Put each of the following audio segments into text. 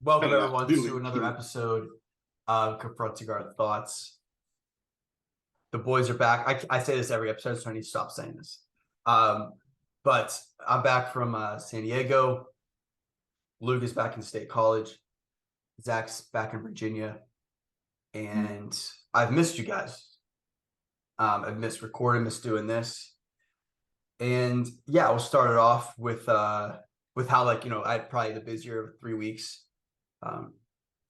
Welcome Kinda everyone feeling to another cute. episode of Confronting Our Thoughts. The boys are back. I say this every episode, so I need to stop saying this. But I'm back from San Diego. Luke is back in State College. Zach's back in Virginia. And I've missed you guys. I've missed recording, missed doing this. And yeah, we'll start it off with how, like, I had probably the busier 3 weeks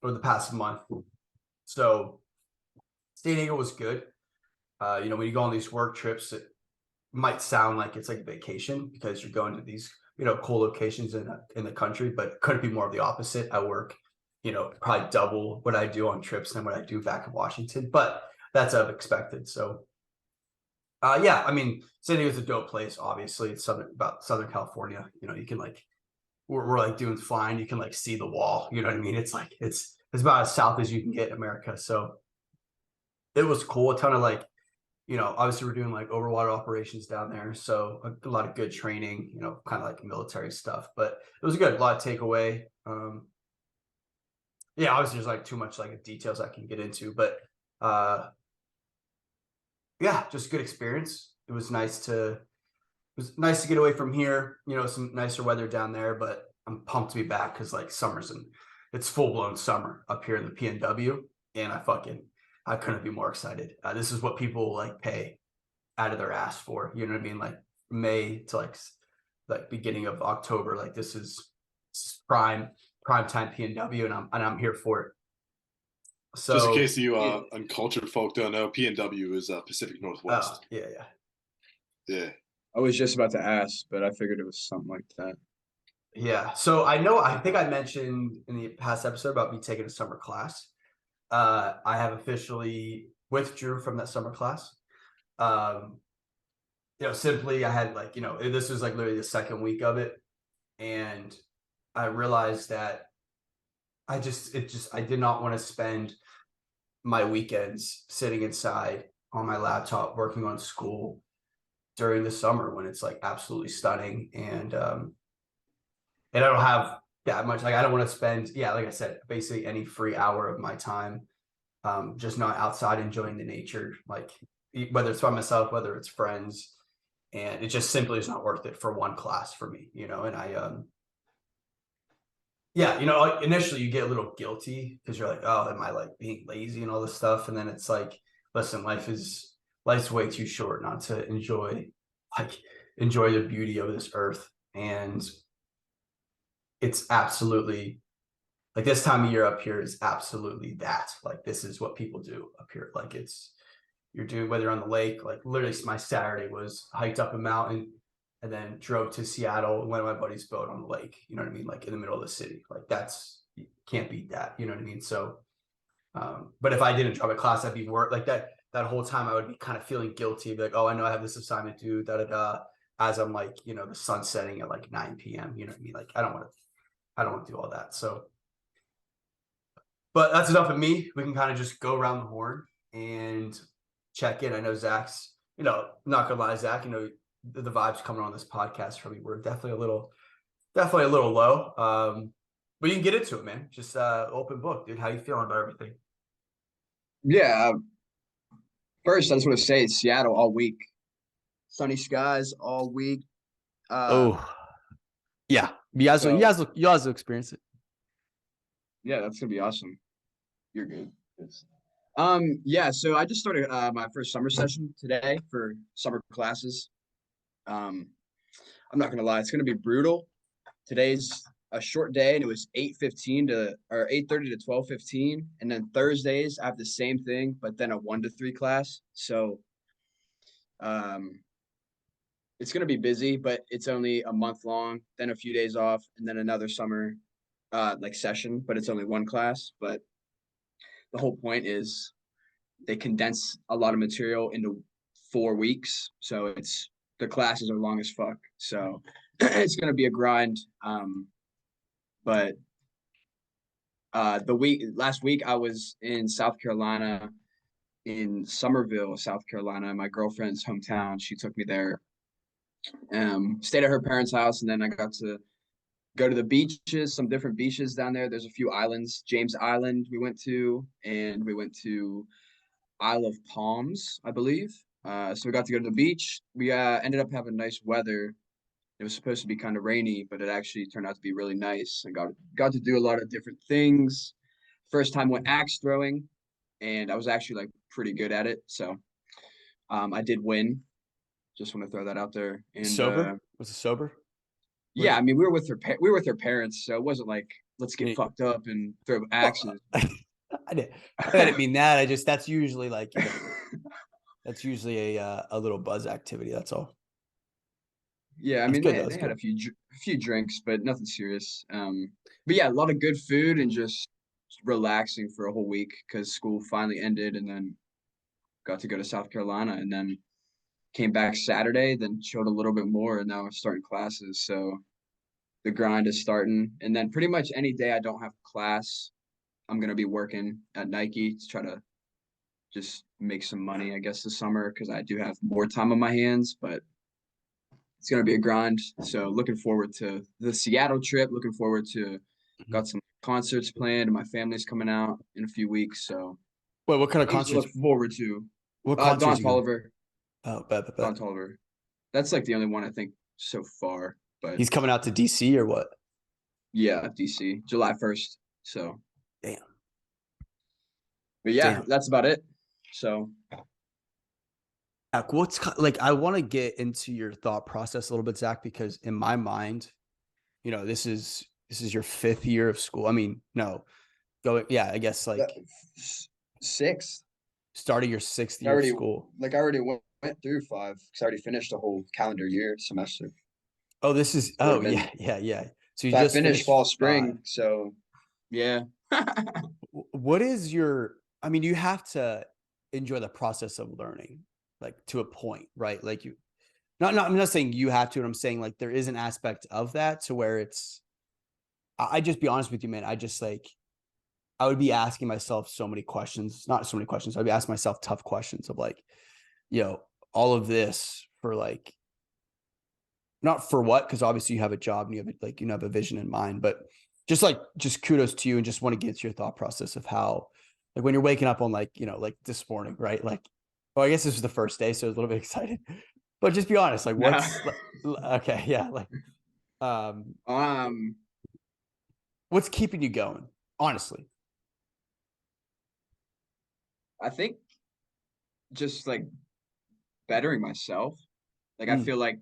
for the past month. So San Diego was good. When you go on these work trips, it might sound like it's like a vacation because you're going to these, cool locations in the country, but it couldn't be more of the opposite. I work, probably double what I do on trips than what I do back in Washington, but that's expected. So, yeah, I mean, San Diego's a dope place. Obviously, it's about Southern California. You can like, we're like doing fine. You can like see the wall. You know what I mean? It's like it's about as south as you can get in America. So it was cool. A ton of like, obviously we're doing like overwater operations down there. So a lot of good training, kind of like military stuff, but it was good. A lot of takeaway. Yeah, obviously there's like too much like details I can get into, but yeah, just good experience. It was nice to get away from here, some nicer weather down there, but I'm pumped to be back because like it's full blown summer up here in the PNW, and I couldn't be more excited. This is what people like pay out of their ass for. You know what I mean? Like May to like beginning of October. Like this is prime time PNW, and I'm here for it. So Just in case you uncultured folk don't know, PNW is Pacific Northwest. Yeah. Yeah. I was just about to ask, but I figured it was something like that. Yeah. So I think I mentioned in the past episode about me taking a summer class. I have officially withdrew from that summer class. Simply I had like, this was like literally the second week of it. And I realized that I did not want to spend my weekends sitting inside on my laptop working on school during the summer when it's like absolutely stunning. And I don't have that much, like I don't want to spend, like I said, basically any free hour of my time just not outside enjoying the nature, like whether it's by myself, whether it's friends, and it just simply is not worth it for one class for me, and I initially you get a little guilty because you're like, oh, am I like being lazy and all this stuff, and then it's like, listen, life's way too short not to enjoy the beauty of this earth. And it's absolutely like this time of year up here is absolutely that. Like this is what people do up here. Like you're doing, whether on the lake, like literally my Saturday was hiked up a mountain and then drove to Seattle and went on my buddy's boat on the lake. You know what I mean? Like in the middle of the city. Like you can't beat that. You know what I mean? So, but if I didn't drop a class, I'd be like that whole time I would be kind of feeling guilty. Be like, oh, I know I have this assignment due, as I'm like, the sun setting at like 9 p.m. You know what I mean? Like I don't want to do all that. So, but that's enough of me. We can kind of just go around the horn and check in. I know Zach's, not gonna lie, Zach, the vibes coming on this podcast from me were definitely a little low. But you can get into it, man. Just open book, dude. How you feeling about everything? Yeah. First, I just want to say Seattle all week. Sunny skies all week. Yeah. You guys will experience it. Yeah, that's gonna be awesome. You're good. Yeah, so I just started my first summer session today for summer classes. I'm not gonna lie, it's gonna be brutal. Today's a short day, and it was 8:30 to 12:15, and then Thursdays I have the same thing, but then a 1 to 3 class. So, it's gonna be busy, but it's only a month long, then a few days off, and then another summer session, but it's only one class. But the whole point is they condense a lot of material into 4 weeks, so the classes are long as fuck. So it's gonna be a grind. But last week I was in South Carolina, in Somerville, South Carolina, my girlfriend's hometown. She took me there. Stayed at her parents' house, and then I got to go to the beaches, some different beaches down there. There's a few islands. James Island we went to, and we went to Isle of Palms, I believe. So we got to go to the beach. We ended up having nice weather. It was supposed to be kind of rainy, but it actually turned out to be really nice. I got to do a lot of different things. First time went axe throwing, and I was actually like pretty good at it. So I did win. Just want to throw that out there. And Sober? Was it sober? yeah, I mean we were with we were with her parents, so it wasn't like let's get fucked up and throw axes. I didn't mean that. That's usually like, you know, that's usually a little buzz activity. That's all. Yeah, I That's mean good, they had a few drinks, but nothing serious. But yeah, a lot of good food and just relaxing for a whole week because school finally ended, and then got to go to South Carolina, and then came back Saturday, then chilled a little bit more, and now I'm starting classes. So the grind is starting, and then pretty much any day I don't have class, I'm gonna be working at Nike to try to just make some money, I guess, this summer because I do have more time on my hands, but it's gonna be a grind. So looking forward to the Seattle trip. Looking forward to got some concerts planned, and my family's coming out in a few weeks. So Wait, what kind of things to concerts? look forward to. What concerts Don you going? Tolliver. Oh, bet. Don Tolliver. That's like the only one I think so far. But He's coming out to DC or what? yeah, DC, July 1st. So Damn. but yeah, Damn. that's about it. So What's like, I want to get into your thought process a little bit, Zach, because in my mind, you know, this is your 5th year of school. I mean, no, I guess like sixth. starting your 6th I year of already school. like I already went through 5 because I already finished a whole calendar year semester. Oh, this is, Would've oh, been- yeah. So you So I just finished fall, 5. spring. So yeah. What is I mean, you have to enjoy the process of learning, like to a point, right? Like I'm not saying you have to, and I'm saying like there is an aspect of that to where I just be honest with you, man. I just like, I would be asking myself so many questions, not so many questions. I'd be asking myself tough questions of like, you know, all of this for like, not for what, because obviously you have a job and you have like, you have a vision in mind, but just kudos to you, and just want to get to your thought process of how, like when you're waking up on like, you know, like this morning, right? Like, well, I guess this was the first day, so I was a little bit excited, but just be honest, like okay. Yeah. Like, Um, what's keeping you going? Honestly. I think just like bettering myself. Like I feel like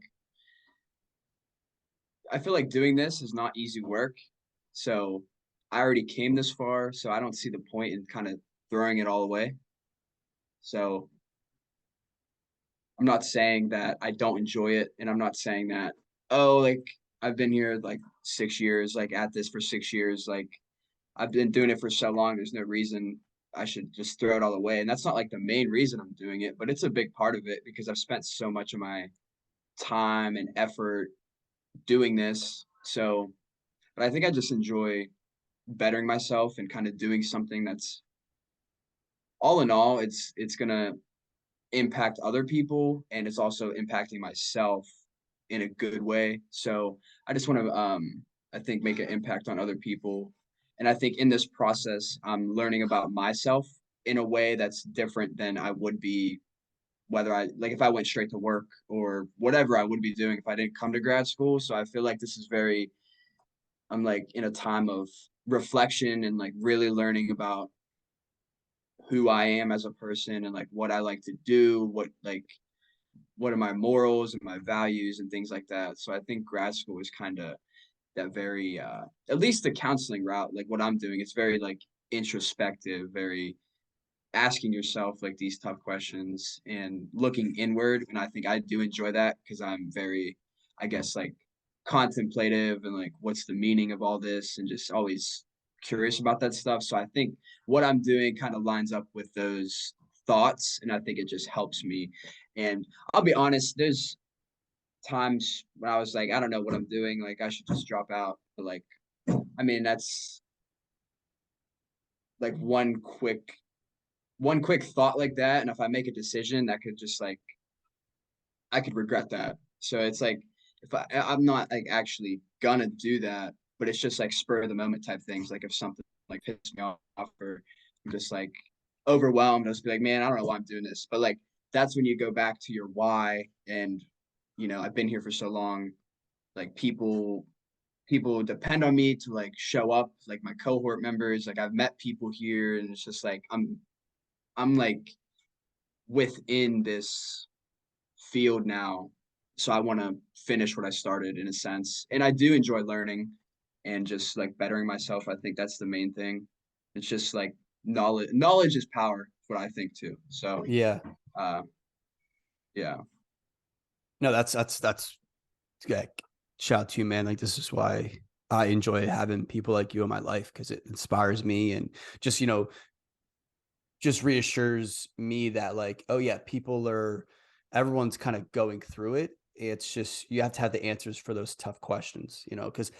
doing this is not easy work. So I already came this far, so I don't see the point in kind of throwing it all away. So I'm not saying that I don't enjoy it, and I'm not saying that, oh, like I've been here like 6 years, like at this for 6 years, like I've been doing it for so long, there's no reason I should just throw it all away. And that's not like the main reason I'm doing it, but it's a big part of it because I've spent so much of my time and effort doing this. So, but I think I just enjoy bettering myself and kind of doing something that's all in all, it's gonna impact other people, and it's also impacting myself in a good way. So I just want to I think make an impact on other people. And I think in this process I'm learning about myself in a way that's different than I would be whether I like if I went straight to work or whatever I would be doing if I didn't come to grad school. So I feel like this is very I'm like in a time of reflection and like really learning about who I am as a person and like what I like to do, what are my morals and my values and things like that. So I think grad school is kind of that very at least the counseling route, like what I'm doing, it's very like introspective, very asking yourself like these tough questions and looking inward. And I think I do enjoy that because I'm very, I guess, like contemplative and like what's the meaning of all this and just always curious about that stuff. So I think what I'm doing kind of lines up with those thoughts, and I think it just helps me. And I'll be honest, there's times when I was like, I don't know what I'm doing, like I should just drop out. But like, I mean, that's like one quick thought like that, and if I make a decision that could just like I could regret that. So it's like if I'm not like actually gonna do that, but it's just like spur of the moment type things. Like if something like pisses me off, or I'm just like overwhelmed, I'll just be like, man, I don't know why I'm doing this. But like that's when you go back to your why. And I've been here for so long. Like people depend on me to like show up, like my cohort members. Like I've met people here, and it's just like I'm like within this field now. So I want to finish what I started in a sense. And I do enjoy learning and just like bettering myself. I think that's the main thing. It's just like knowledge is power, what I think too. So Yeah. uh yeah. No, that's yeah. Shout out to you, man. Like this is why I enjoy having people like you in my life, because it inspires me and just, just reassures me that like, oh yeah, everyone's kind of going through it. It's just you have to have the answers for those tough questions, because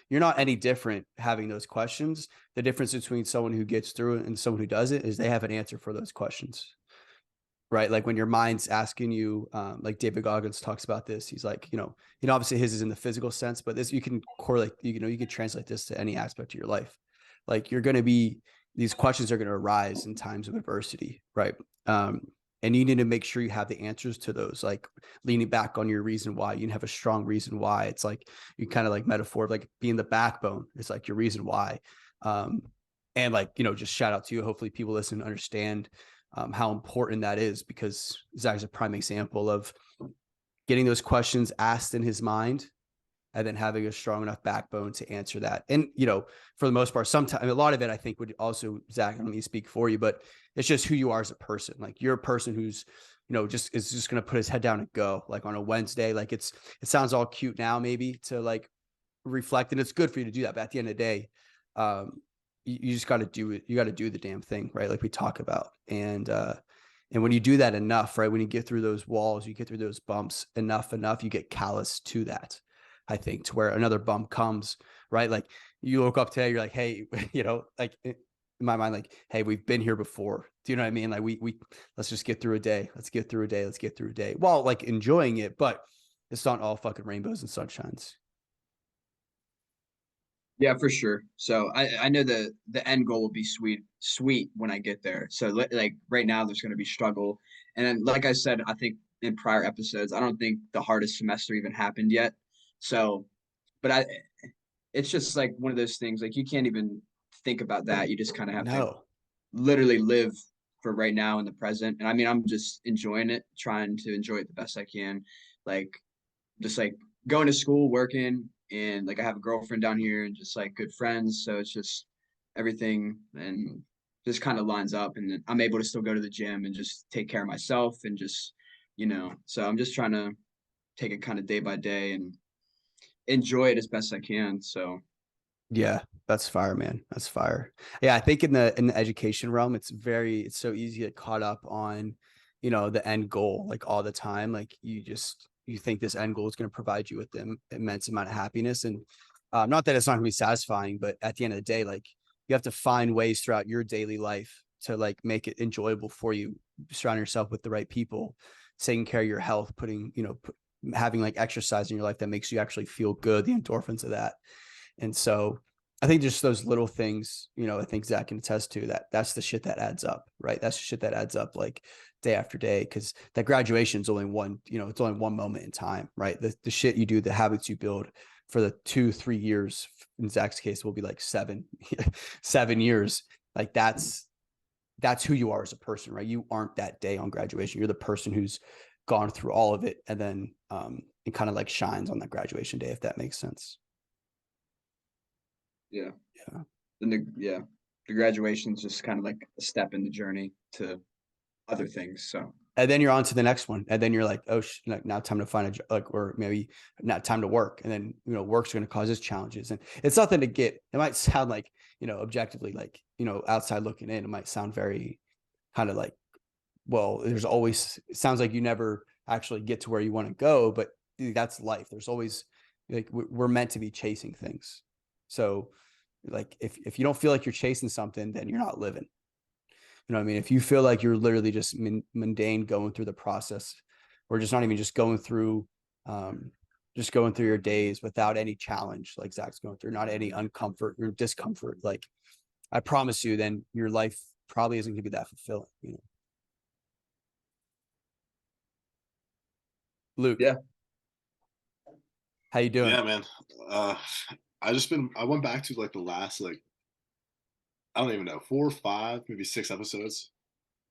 you're not any different having those questions. The difference between someone who gets through it and someone who does it is they have an answer for those questions. Right. Like when your mind's asking you, like David Goggins talks about this. He's like, obviously his is in the physical sense, but this you can correlate, you can translate this to any aspect of your life. Like these questions are going to arise in times of adversity. Right. And you need to make sure you have the answers to those, like leaning back on your reason why. You have a strong reason why. It's like you kind of like metaphor of like being the backbone. It's like your reason why. And like, just shout out to you. Hopefully people listen and understand how important that is, because Zach's a prime example of getting those questions asked in his mind and then having a strong enough backbone to answer that. And, for the most part, sometimes a lot of it, I think, would also, Zach, I don't mean to speak for you, but it's just who you are as a person. Like you're a person who's, just is just going to put his head down and go, like on a Wednesday. Like it sounds all cute now, maybe to like reflect, and it's good for you to do that. But at the end of the day, you just got to do it. You got to do the damn thing, right? Like we talk about. And when you do that enough, right, when you get through those walls, you get through those bumps enough, you get callous to that, I think, to where another bump comes, right? Like you woke up today, you're like, hey, like in my mind, like, hey, we've been here before. Do you know what I mean? Like we let's just get through a day. Let's get through a day. Let's get through a day. While like enjoying it, but it's not all fucking rainbows and sunshines. Yeah, for sure. So I know the end goal will be sweet when I get there. So like right now there's going to be struggle. And then like I said, I think in prior episodes, I don't think the hardest semester even happened yet. So, but it's just like one of those things, like you can't even think about that. You just kind of have to No. literally live for right now in the present. And I mean, I'm just enjoying it, trying to enjoy it the best I can. Like just like going to school, working, and like I have a girlfriend down here and just like good friends. So it's just everything and just kind of lines up, and then I'm able to still go to the gym and just take care of myself and just, so I'm just trying to take it kind of day by day and enjoy it as best I can. So Yeah, that's fire, man. That's fire. Yeah, I think in the education realm, it's so easy to get caught up on, the end goal, like all the time. Like you think this end goal is going to provide you with the immense amount of happiness. And not that it's not going to be satisfying, but at the end of the day, like you have to find ways throughout your daily life to like make it enjoyable for you, surround yourself with the right people, taking care of your health, putting, having like exercise in your life that makes you actually feel good, the endorphins of that. And so I think just those little things, I think Zach can attest to that's the shit that adds up, right? That's the shit that adds up like day after day. Cause that graduation is only one, it's only one moment in time, right? The shit you do, the habits you build for the 2-3 years, in Zach's case, will be like 7 years. Like that's who you are as a person, right? You aren't that day on graduation. You're the person who's gone through all of it. And then it kind of like shines on that graduation day, if that makes sense. yeah. Yeah. The graduation is just kind of like a step in the journey to other things. So And then you're on to the next one. And then you're like, oh, like now time to find a job, like, or maybe not time to work. And then, work's going to cause us challenges. And it's nothing to it might sound like, objectively, like, outside looking in, it might sound very kind of like, well, it sounds like you never actually get to where you want to go, but that's life. There's always like, we're meant to be chasing things. So like, if you don't feel like you're chasing something, then you're not living. You know what I mean? If you feel like you're literally just mundane going through the process, or just not even just going through, just going through your days without any challenge like Zach's going through, not any uncomfort or discomfort, like I promise you, then your life probably isn't going to be that fulfilling, you know. Luke, Yeah. how you doing? Yeah, man. Uh, I went back to like the last like I don't even know 4 or 5, maybe 6 episodes,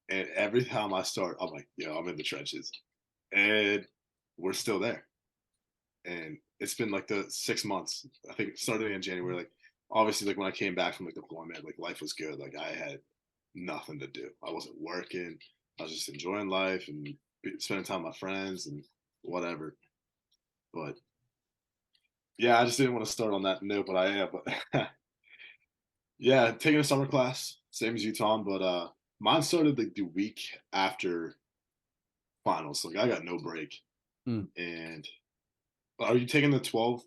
and every time I start, I'm like, yo, I'm in the trenches, and we're still there. And it's been like the 6 months. I think it started in January. Like obviously, like when I came back from like deployment, like life was good. Like I had nothing to do. I wasn't working. I was just enjoying life and spending time with my friends and whatever. But yeah, I just didn't want to start on that note, but I am. But yeah, taking a summer class, same as you, Tom. But mine started like the week after finals. Like I got no break. Mm. And are you taking the 12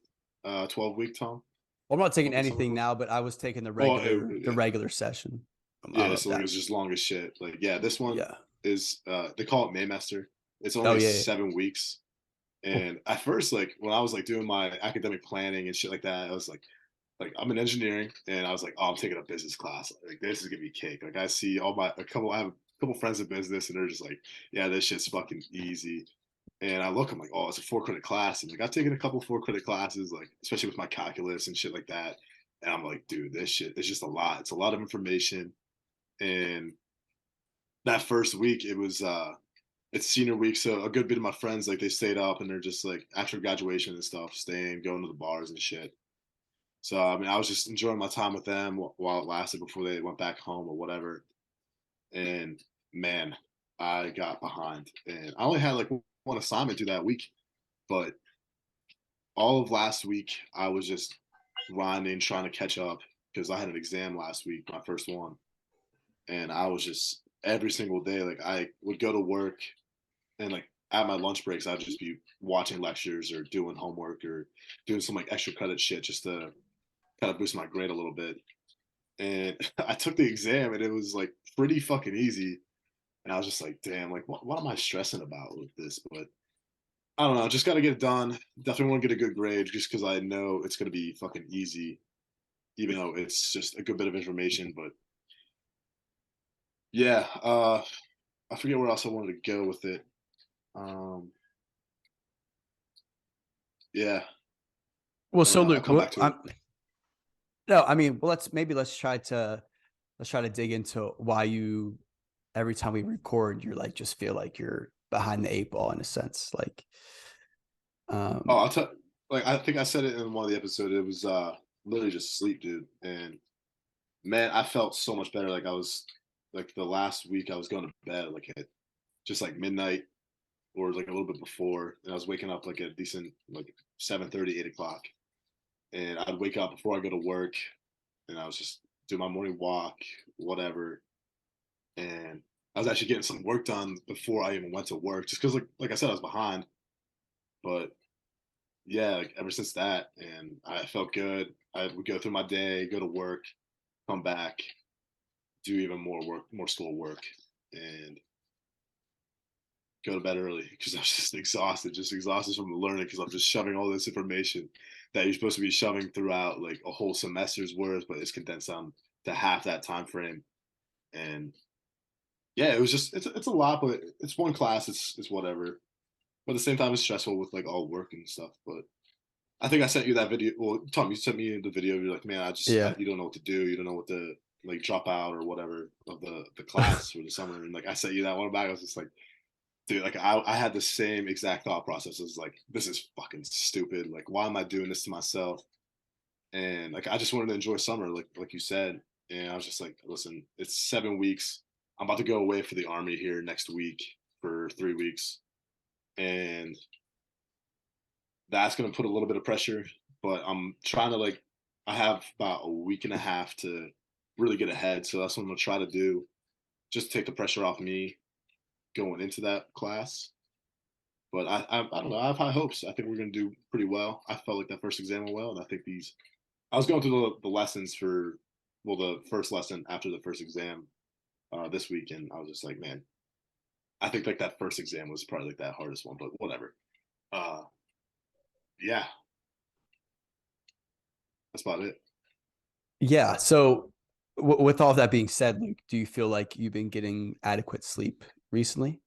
week, Tom? Well, I'm not taking Of the summer anything class? now, but I was taking the Oh, the yeah. regular session. Yeah, Of so like that. it's just long as shit. Like, yeah, this one Yeah. is they call it Maymester. It's Oh only yeah. 7 weeks. Oh, And at first, like when I was like doing my academic planning and shit like that, I was like I'm in engineering and I was like, oh, I'm taking a business class. Like this is gonna be cake. Like I see I have a couple friends in business and they're just like, yeah, this shit's fucking easy. And I look, I'm like, oh, it's a 4 credit class. And like I've taken a couple 4 credit classes, like especially with my calculus and shit like that. And I'm like, dude, this shit, it's just a lot. It's a lot of information. And that first week, it's senior week, so a good bit of my friends like they stayed up and they're just like after graduation and stuff, staying, going to the bars and shit. So I mean, I was just enjoying my time with them while it lasted before they went back home or whatever. And man, I got behind, and I only had like one assignment through that week, but all of last week I was just grinding, trying to catch up because I had an exam last week, my first one, and I was just every single day like I would go to work and like at my lunch breaks I'd just be watching lectures or doing homework or doing some like extra credit shit just to kind of boost my grade a little bit. And I took the exam and it was like pretty fucking easy. And I was just like, damn, like what am I stressing about with this? But I don't know, just got to get it done. Definitely want to get a good grade just because I know it's going to be fucking easy, even though it's just a good bit of information. But yeah, I forget where else I wanted to go with it. Um, yeah, well, I don't so know. I'll Luke, come back what to it. I'm no, I mean, well, let's try to dig into why you every time we record, you're like just feel like you're behind the eight ball in a sense. Like, Oh, um, I'll tell. Like I think I said it in one of the episodes. It was literally just sleep, dude. And man, I felt so much better. Like I was like the last week I was going to bed like at just like midnight or like a little bit before, and I was waking up like a decent like 7:30, 8 o'clock, and I'd wake up before I go to work, and I was just do my morning walk, whatever, and I was actually getting some work done before I even went to work, just because like I said I was behind, but yeah, like ever since that, and I felt good. I would go through my day, go to work, come back, do even more work, more school work, and go to bed early because I was just exhausted from the learning because I'm just shoving all this information that you're supposed to be shoving throughout like a whole semester's worth, but it's condensed down to half that time frame. And yeah, it was just it's a lot, but it's one class, it's whatever. But at the same time, it's stressful with like all work and stuff. But I think I sent you that video. Well, Tom, you sent me the video. You're like, man, yeah, you don't know what to do. You don't know what to like drop out or whatever of the class for the summer. And like I sent you that one back. I was just like, dude, like I had the same exact thought process. It was like, this is fucking stupid. Like, why am I doing this to myself? And like I just wanted to enjoy summer, like you said. And I was just like, listen, it's 7 weeks. I'm about to go away for the army here next week for 3 weeks. And that's gonna put a little bit of pressure, but I'm trying to like I have about a week and a half to really get ahead. So that's what I'm gonna try to do. Just take the pressure off me going into that class. But I don't know. I have high hopes. I think we're gonna do pretty well. I felt like that first exam went well, and I think these. I was going through the lessons for well the first lesson after the first exam this week, and I was just like, man, I think like that first exam was probably like that hardest one, but whatever. Uh, yeah, that's about it. Yeah. So with all that being said, Luke, do you feel like you've been getting adequate sleep recently?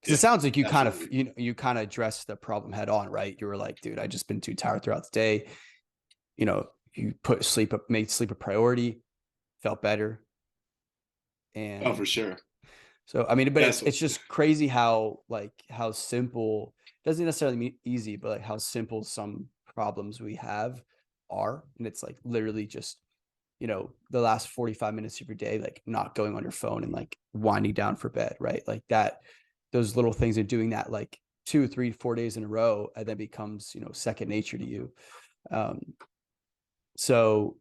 Because Yeah, it sounds like absolutely. you kind of addressed the problem head on, right? You were like, dude, I just been too tired throughout the day. You put sleep up, made sleep a priority, felt better. Oh, for And sure. so, I mean, but That's it's just crazy how simple, doesn't necessarily mean easy, but like how simple some problems we have are. And it's like literally just, the last 45 minutes of your day, like not going on your phone and like winding down for bed, right? Like that, those little things and doing that like 2, 3, 4 days in a row, and then becomes, second nature to you. Um, so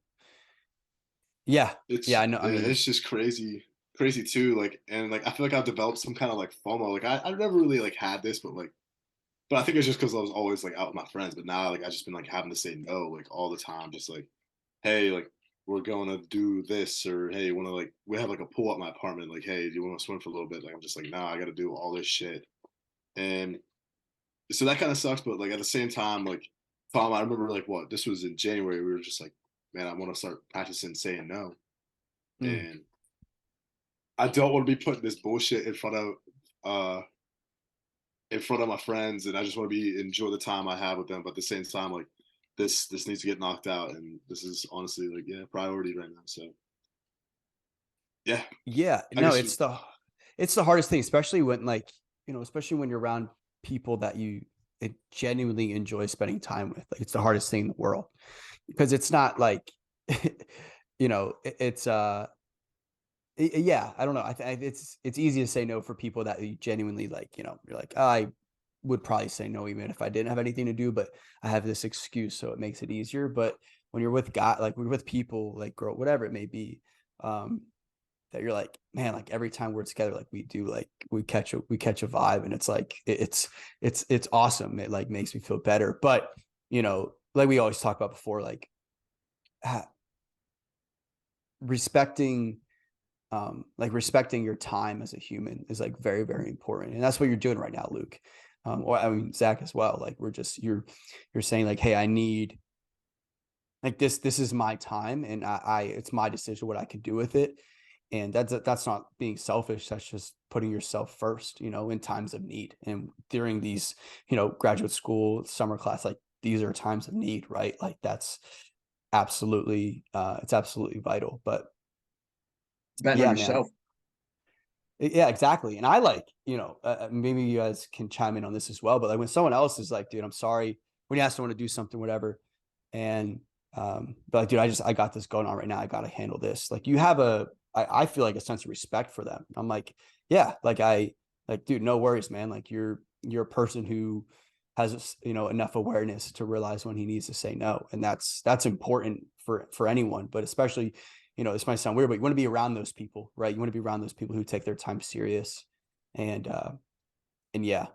yeah, yeah, I know. I mean, it's just crazy too. Like, and like I feel like I've developed some kind of like FOMO. Like I've never really like had this, but I think it's just because I was always like out with my friends. But now like I just been like having to say no like all the time. Just like, hey, like we're going to do this, or hey, want to like we have like a pool at my apartment. Like, hey, do you want to swim for a little bit? Like I'm just like, nah, I got to do all this shit. And so that kind of sucks. But like at the same time, like Tom, I remember like what this was in January. We were just like, man, I want to start practicing saying no. mm, And I don't want to be putting this bullshit uh in front of my friends, and I just want to be enjoy the time I have with them. But at the same time, like this needs to get knocked out, and this is honestly like priority right now. So yeah, yeah, I no, guess it's the hardest thing, especially when like, especially when you're around people that you genuinely enjoy spending time with. Like it's the hardest thing in the world because it's not like, it's yeah, I don't know. It's easy to say no for people that you genuinely like, you're like, oh, I would probably say no even if I didn't have anything to do, but I have this excuse, so it makes it easier. But when you're with God, like we're with people, like girl, whatever it may be, um, that you're like, man, like every time we're together, like we do, like we catch a vibe, and it's like it's awesome. It like makes me feel better. But like we always talk about before, like respecting respecting your time as a human is like very, very important. And that's what you're doing right now, Luke. Or I mean, Zach as well. Like you're saying like, hey, I need like this is my time and it's my decision what I can do with it. And that's not being selfish. That's just putting yourself first, in times of need. And during these, graduate school, summer class, like these are times of need, right? Like that's absolutely, it's absolutely vital. But Betting on yeah, man. yourself. Yeah, exactly. And I like, maybe you guys can chime in on this as well. But like when someone else is like, dude, I'm sorry, when you ask someone to do something, whatever, and but like, dude, I got this going on right now. I got to handle this. Like you have I feel like a sense of respect for them. I'm like, yeah, like, dude, no worries, man. Like you're a person who has, enough awareness to realize when he needs to say no. And that's important for anyone, but especially, this might sound weird, but you want to be around those people, right? You want to be around those people who take their time serious. And yeah.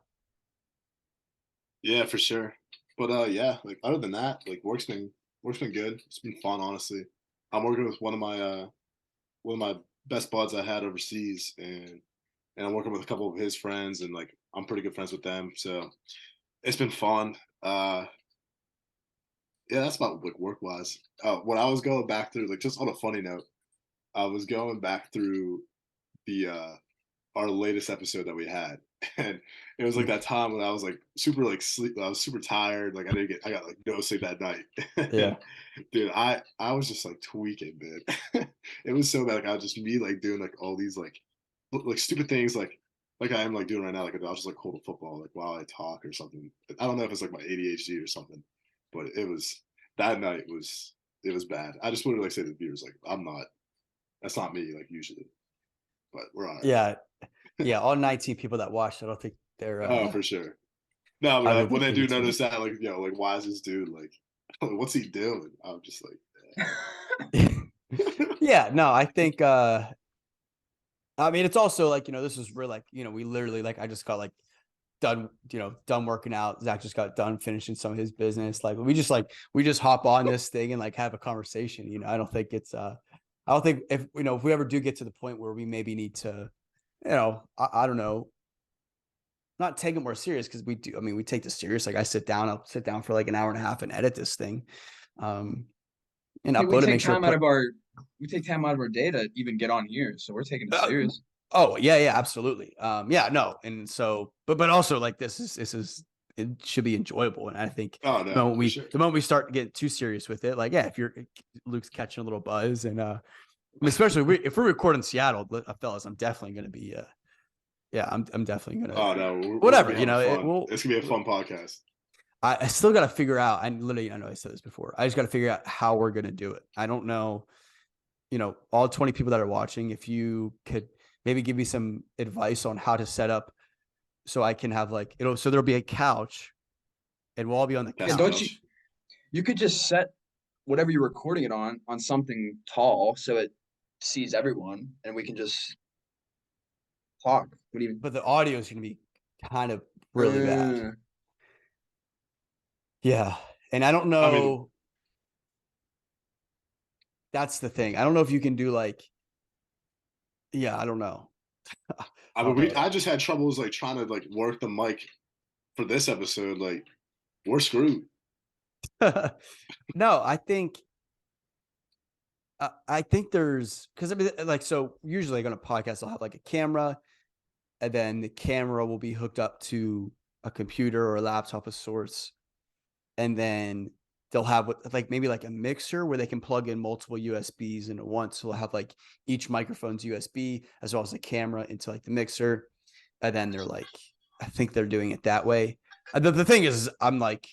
yeah, for sure. But yeah, like other than that, like work's been good. It's been fun, honestly. I'm working with one of my best buds I had overseas, and I'm working with a couple of his friends, and like I'm pretty good friends with them. So it's been fun. Yeah, that's about like work wise. When I was going back through, like just on a funny note, I was going back through the our latest episode that we had, and it was like Mm, that time when I was like super like sleep. I was super tired. Like I got like no sleep that night. yeah. And dude, I was just like tweaking, man. It was so bad. Like I was just me like doing like all these like stupid things like I am like doing right now. Like I'll just like hold a football like while I talk or something. I don't know if it's like my ADHD or something, but it was that night was it was bad. I just wanted to like say to the viewers like I'm not that's not me like usually, but we're all right. Yeah. Yeah. All 19 people that watched, I don't think they're, Oh, for sure. No, I but don't think when they're they paying do notice attention. that, like, like, why is this dude like, what's he doing? I'm just like, Yeah. No, I think, I mean, it's also like, this is real, like, we literally, like, I just got like done working out. Zach just got done finishing some of his business. Like we just hop on this thing and like have a conversation. I don't think it's I don't think if we ever do get to the point where we maybe need to, I don't know, not take it more serious because we do. I mean, we take this serious. Like I'll sit down for like an hour and a half and edit this thing, and I mean, upload it. Make sure. We take time out of our day to even get on here, so we're taking it Uh, serious. Oh yeah, absolutely. Yeah, no, and so, but also like this is it should be enjoyable, and I think Oh the no, moment for sure. we start to get too serious with it, like yeah, if Luke's catching a little buzz, and I mean, especially if we're recording Seattle, fellas, I'm definitely gonna be yeah, I'm definitely gonna Oh no, we're whatever, gonna be having fun. we'll It's gonna be a fun podcast. I still got to figure out. I know I said this before. I just got to figure out how we're gonna do it. I don't know. All 20 people that are watching, if you could maybe give me some advice on how to set up so I can have like, so there'll be a couch and we'll all be on the That's Yeah, couch. don't you could just set whatever you're recording it on something tall so it sees everyone and we can just talk. What do you But the audio is going to be kind of really bad. Yeah. And I don't know. I mean, that's the thing. I don't know if you can do like, yeah, I don't know. I just had troubles like trying to like work the mic for this episode. Like we're screwed. No, I think there's, because I mean, like, so usually on a podcast, I'll have like a camera, and then the camera will be hooked up to a computer or a laptop of sorts, and then they'll have like maybe like a mixer where they can plug in multiple USBs into one. So they'll have like each microphone's USB as well as the camera into like the mixer, and then they're like, I think they're doing it that way. The thing is, I'm like,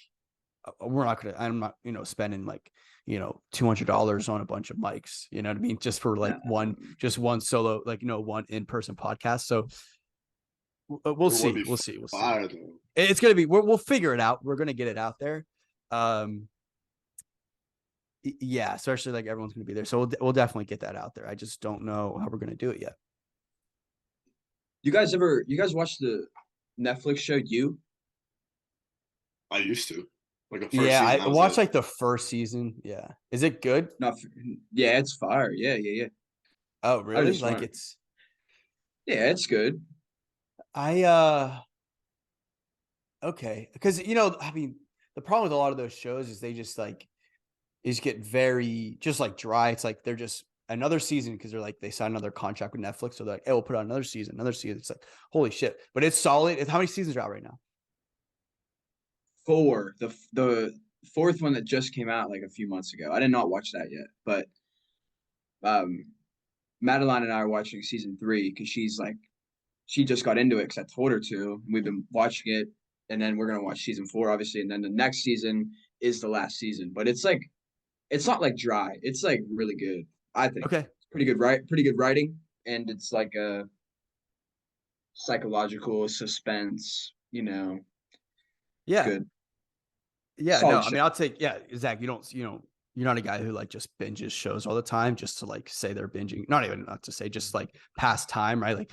I'm not, spending like, $200 on a bunch of mics, you know what I mean? Just for like one solo, like, one in-person podcast. So we'll see. Fire, though. It's going to be, we'll figure it out. We're going to get it out there. Yeah, especially like everyone's going to be there. So we'll definitely get that out there. I just don't know how we're going to do it yet. You guys watch the Netflix show You? I used to. Like the first Yeah, season, I watched like the first season. Yeah. Is it good? Not, yeah, it's fire. Yeah. Oh, really? just Like went- it's, Yeah, it's good. okay. Because, I mean, the problem with a lot of those shows is they just like, get very just like dry. It's like they're just another season because they're like they signed another contract with Netflix, so they're like, hey, we'll put on another season. It's like holy shit, but it's solid. How many seasons are out right now? 4. The fourth one that just came out like a few months ago. I did not watch that yet, but Madeline and I are watching season 3 because she just got into it because I told her to. And we've been watching it, and then we're gonna watch season 4, obviously, and then the next season is the last season. But it's like it's not like dry. It's like really good. I think. Okay. It's pretty good writing, and it's like a psychological suspense. Yeah. Good. Yeah. Solid No, I show. mean, I'll take. Yeah, Zach. You're not a guy who like just binges shows all the time just to like say they're binging. Not to say, just like past time, right? Like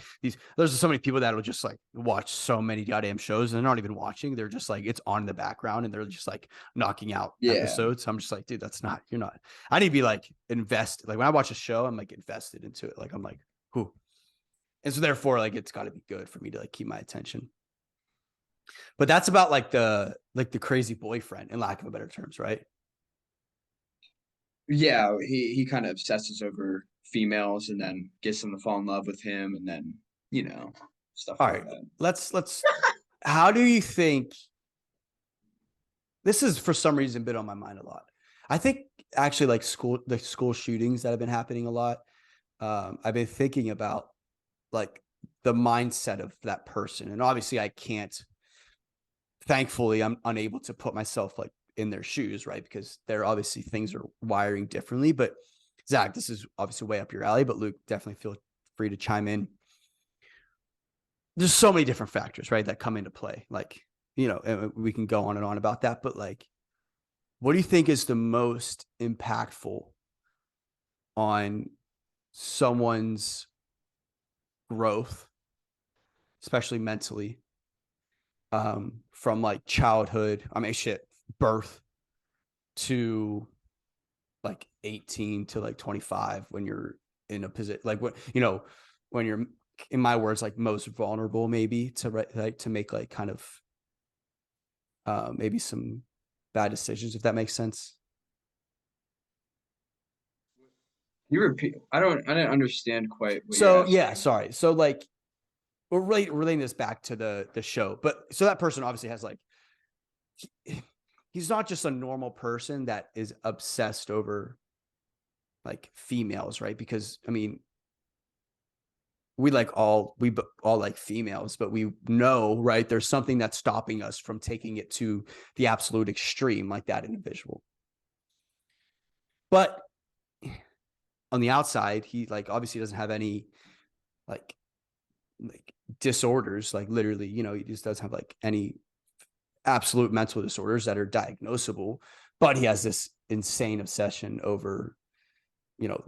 there's so many people that will just like watch so many goddamn shows and they're not even watching. They're just like, it's on in the background and they're just like knocking out episodes. I'm just like, dude, you're not. I need to be like invested. Like when I watch a show, I'm like invested into it. Like I'm like, who? And so therefore, like it's got to be good for me to like keep my attention. But that's about like the crazy boyfriend, in lack of a better terms, right? Yeah, he kind of obsesses over females and then gets them to fall in love with him and then, stuff All like right. that. Let's how do you think this is for some reason been on my mind a lot? I think actually like the school shootings that have been happening a lot. I've been thinking about like the mindset of that person. And obviously thankfully I'm unable to put myself like in their shoes, right? Because they're obviously things are wiring differently. But Zach, this is obviously way up your alley, but Luke, definitely feel free to chime in. There's so many different factors, right, that come into play. Like, and we can go on and on about that, but like, what do you think is the most impactful on someone's growth, especially mentally, from like childhood, birth to like 18 to like 25 when you're in a position like when you're in my words, like most vulnerable maybe to make like kind of maybe some bad decisions, if that makes sense. You repeat. I didn't understand quite what you're So asking. yeah, sorry. So like we're relating this back to the show, but so that person obviously has like he's not just a normal person that is obsessed over like females, right? Because I mean, we all like females, but we know, right, there's something that's stopping us from taking it to the absolute extreme, like that individual. But on the outside, he like obviously doesn't have any like disorders, like literally, he just doesn't have like any absolute mental disorders that are diagnosable, but he has this insane obsession over,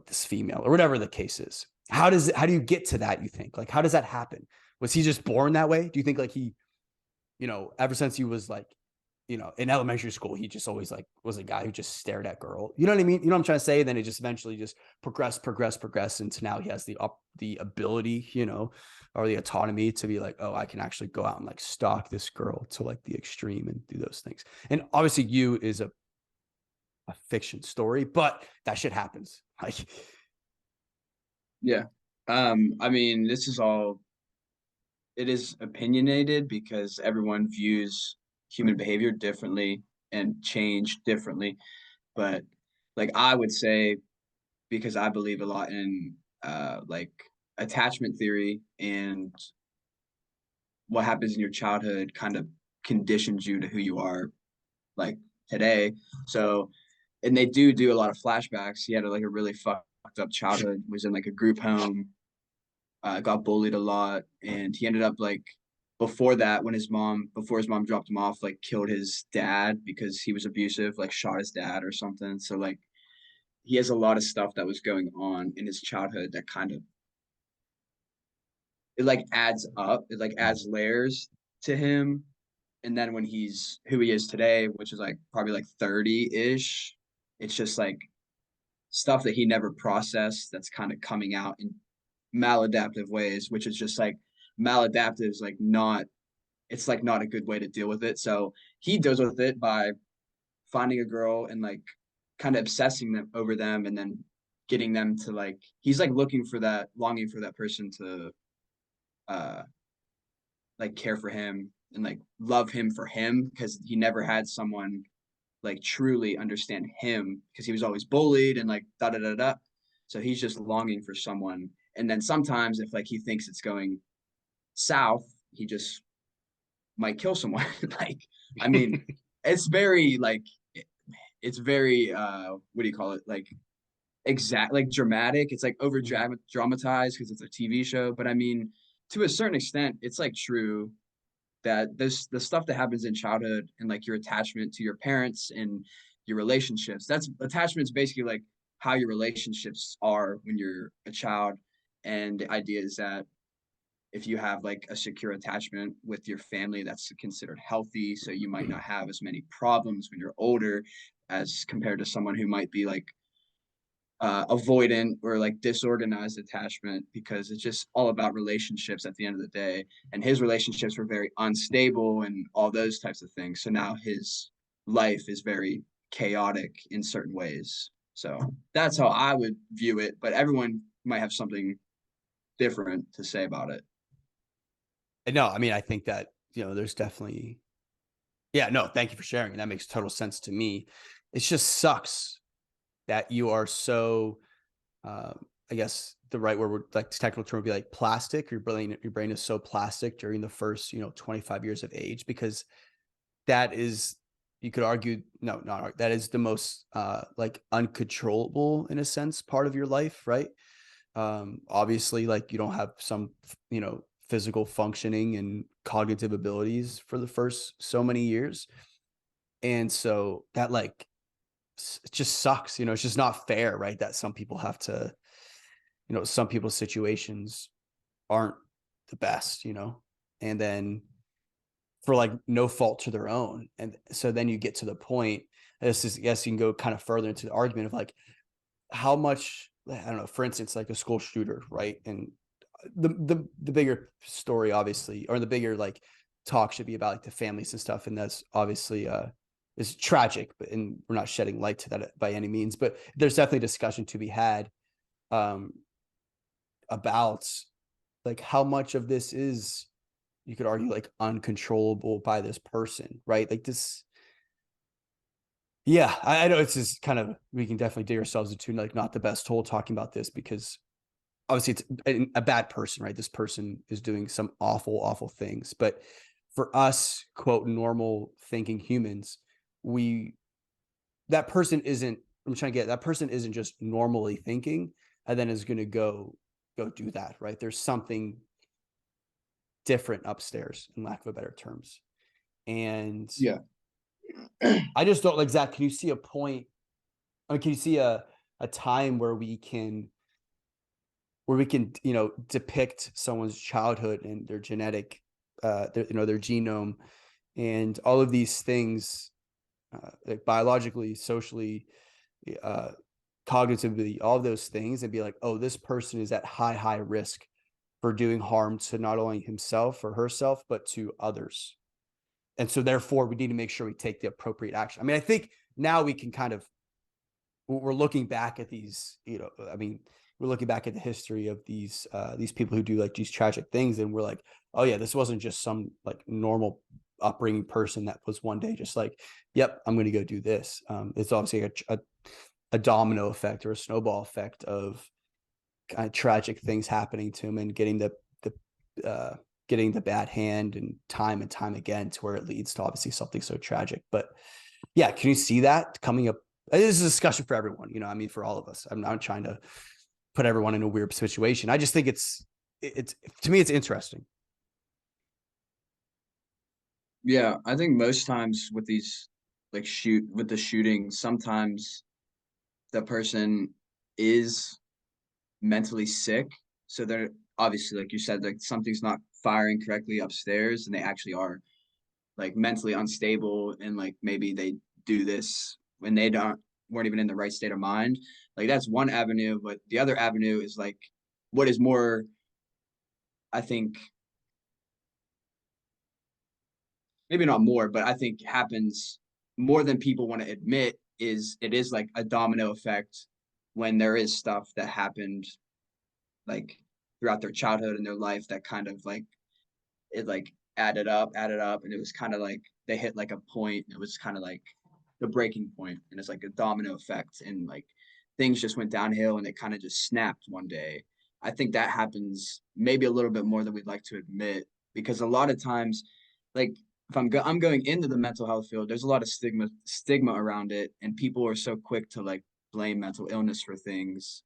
this female or whatever the case is. How do you get to that? You think, like, how does that happen? Was he just born that way? Do you think like he, ever since he was like, in elementary school, he just always like was a guy who just stared at girl. You know what I mean? You know what I'm trying to say? Then it just eventually just progressed into now he has the ability, or the autonomy to be like, oh, I can actually go out and like stalk this girl to like the extreme and do those things. And obviously You is a fiction story, but that shit happens. Like, Yeah. I mean, it is opinionated because everyone views human behavior differently and change differently. But like I would say, because I believe a lot in like attachment theory, and what happens in your childhood kind of conditions you to who you are like today. So, and they do a lot of flashbacks. He had like a really fucked up childhood, was in like a group home, got bullied a lot, and he ended up like before that, before his mom dropped him off, like killed his dad because he was abusive, like shot his dad or something. So like he has a lot of stuff that was going on in his childhood that kind of it like adds up, it like adds layers to him. And then when he's who he is today, which is like probably like 30-ish, it's just like stuff that he never processed that's kind of coming out in maladaptive ways, which is just like maladaptive is like not it's like not a good way to deal with it. So he deals with it by finding a girl and like kind of obsessing them over them, and then getting them to like he's like longing for that person to uh like care for him and like love him for him, because he never had someone like truly understand him because he was always bullied and like da da da da. So he's just longing for someone. And then sometimes if like he thinks it's going south, he just might kill someone. Like, I mean, it's very like it's very what do you call it? Like exact like dramatic. It's like over dramatized because it's a TV show. But I mean, to a certain extent, it's like true that the stuff that happens in childhood and like your attachment to your parents and your relationships, that's attachment is basically like how your relationships are when you're a child. And the idea is that if you have like a secure attachment with your family, that's considered healthy, so you might not have as many problems when you're older as compared to someone who might be like avoidant or like disorganized attachment, because it's just all about relationships at the end of the day. And his relationships were very unstable and all those types of things. So now his life is very chaotic in certain ways. So that's how I would view it. But everyone might have something different to say about it. no, I mean, I think that, there's definitely, yeah, no, thank you for sharing. That makes total sense to me. It just sucks that you are so, I guess the right word would like technical term would be like plastic. Your brain is so plastic during the first, 25 years of age, because that is, you could argue, no, not that is the most like uncontrollable in a sense part of your life, right? Obviously, like you don't have some, physical functioning and cognitive abilities for the first so many years. And so that like it just sucks, it's just not fair, right? That some people have to, some people's situations aren't the best, and then for like no fault to their own. And so then you get to the point, this is, yes, you can go kind of further into the argument of like how much, I don't know, for instance, like a school shooter, right? And the bigger story, obviously, or the bigger like talk should be about like the families and stuff, and that's obviously is tragic, and we're not shedding light to that by any means, but there's definitely discussion to be had about like how much of this is, you could argue, like uncontrollable by this person, right? Like this. Yeah, I know it's just kind of, we can definitely dig ourselves into like not the best hole talking about this, because obviously it's a bad person, right? This person is doing some awful, awful things. But for us, quote, normal thinking humans, that person isn't, I'm trying to get, that person isn't just normally thinking and then is going to go do that, right? There's something different upstairs, in lack of a better terms. And Yeah. I just don't, like, Zach, can you see a point? I mean, can you see a time where we can, depict someone's childhood and their genetic, their genome and all of these things, like biologically, socially, cognitively, all of those things, and be like, oh, this person is at high risk for doing harm to not only himself or herself, but to others. And so therefore we need to make sure we take the appropriate action. I mean, I think now we can kind of, we're looking back at these, I mean, we're looking back at the history of these people who do like these tragic things, and we're like, oh yeah, this wasn't just some like normal upbringing person that was one day just like, yep, I'm going to go do this. It's obviously a domino effect or a snowball effect of kind of tragic things happening to him and getting the bad hand and time again to where it leads to obviously something so tragic. But yeah, can you see that coming up? This is a discussion for everyone, I mean, for all of us. I'm not trying to put everyone in a weird situation. I just think it's to me, it's interesting. Yeah, I think most times with these like with the shooting, sometimes the person is mentally sick. So they're obviously, like you said, like something's not firing correctly upstairs, and they actually are like mentally unstable, and like maybe they do this when they weren't even in the right state of mind. Like that's one avenue, but the other avenue is like what is more, I think, maybe not more, but I think happens more than people want to admit, is it is like a domino effect when there is stuff that happened like throughout their childhood and their life that kind of like it like added up, and it was kind of like they hit like a point. It was kind of like the breaking point, and it's like a domino effect, and like things just went downhill, and it kind of just snapped one day. I think that happens maybe a little bit more than we'd like to admit, because a lot of times, like if I'm going into the mental health field, there's a lot of stigma around it, and people are so quick to like blame mental illness for things,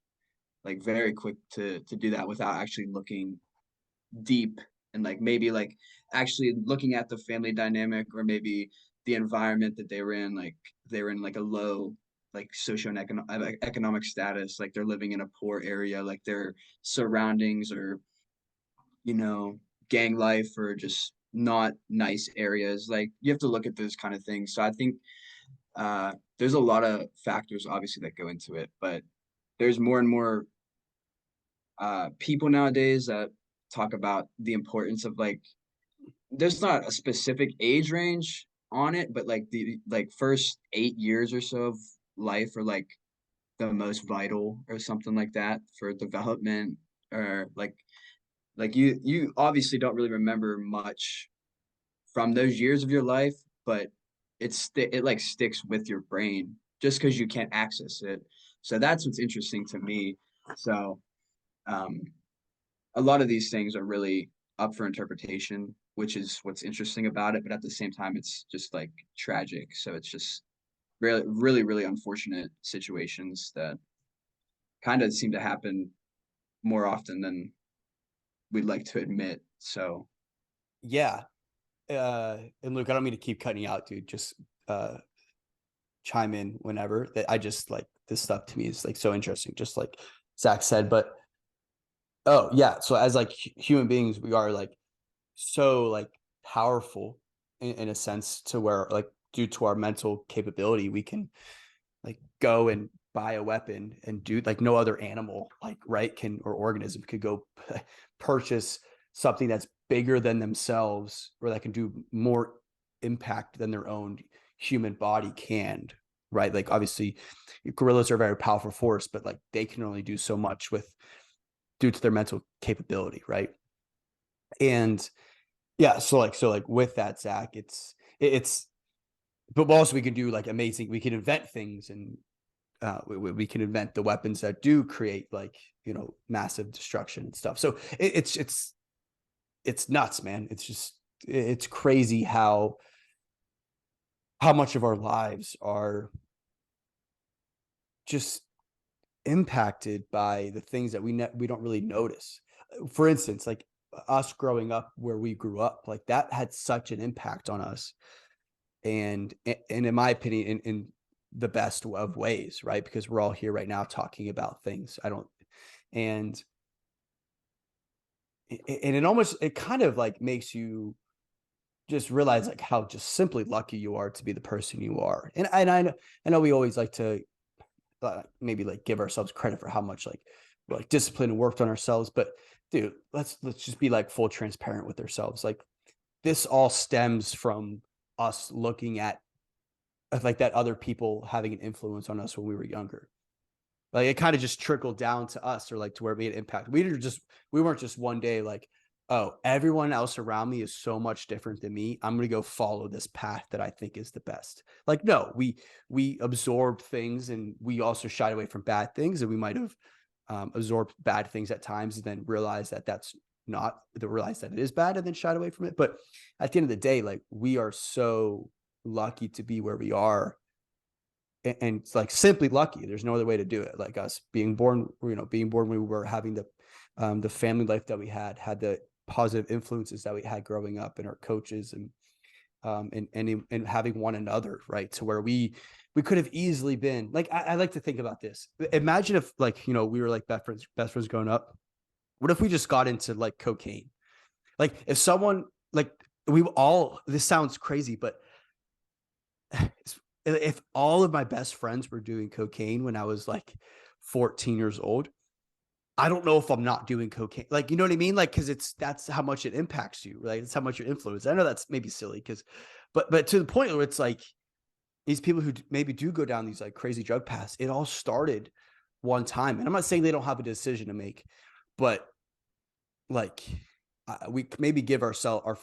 like very quick to do that without actually looking deep, and like maybe like actually looking at the family dynamic, or maybe the environment that they were in, like they were in like a low like socioeconomic status, like they're living in a poor area, like their surroundings or gang life or just not nice areas. Like you have to look at those kind of things. So I think there's a lot of factors obviously that go into it, but there's more and more people nowadays that talk about the importance of like, there's not a specific age range on it, but like the like first 8 years or so of life are like the most vital or something like that for development, or like you obviously don't really remember much from those years of your life, but it like sticks with your brain just because you can't access it. So that's what's interesting to me. So um a lot of these things are really up for interpretation, which is what's interesting about it. But at the same time, it's just like tragic. So it's just really, really, really unfortunate situations that kind of seem to happen more often than we'd like to admit. So Yeah. And Luke, I don't mean to keep cutting you out, dude. Just chime in whenever. That I just like this stuff to me is like so interesting, just like Zach said. But oh yeah, so as like human beings, we are like so like powerful in a sense, to where like due to our mental capability, we can like go and buy a weapon and do like no other animal, like, right, can, or organism could go purchase something that's bigger than themselves, or that can do more impact than their own human body can, right? Like obviously gorillas are a very powerful force, but like they can only do so much with due to their mental capability, right? And yeah, so like with that, Zach, it's but also we can do like amazing, we can invent things, and we can invent the weapons that do create like, you know, massive destruction and stuff. So it's nuts, man. It's just, it's crazy how much of our lives are just impacted by the things that we don't really notice. For instance, like us growing up where we grew up, like that had such an impact on us. And in my opinion, in the best of ways, right? Because we're all here right now talking about things. And it almost, it kind of like makes you just realize like how just simply lucky you are to be the person you are. And I know we always like to maybe like give ourselves credit for how much like we're like disciplined and worked on ourselves, but dude, let's just be like full transparent with ourselves. Like this all stems from us looking at like that other people having an influence on us when we were younger. Like it kind of just trickled down to us, or like to where it made an impact. We weren't just one day like, oh, everyone else around me is so much different than me, I'm going to go follow this path that I think is the best. Like, no, we absorbed things, and we also shied away from bad things, and we might have absorbed bad things at times and then realize that realize that it is bad and then shied away from it. But at the end of the day, like we are so lucky to be where we are, and it's like simply lucky. There's no other way to do it. Like us being born, being born when we were, having the family life that we had the positive influences that we had growing up, and our coaches, and having one another, right? To where we could have easily been like, I like to think about this. Imagine if like, we were like best friends growing up. What if we just got into like cocaine? Like if someone like this sounds crazy, but if all of my best friends were doing cocaine when I was like 14 years old, I don't know if I'm not doing cocaine. Like, you know what I mean? Like, cause that's how much it impacts you, right? It's how much you're influenced. I know that's maybe silly but to the point where it's like these people who maybe do go down these like crazy drug paths, it all started one time. And I'm not saying they don't have a decision to make, but like we maybe give ourselves our,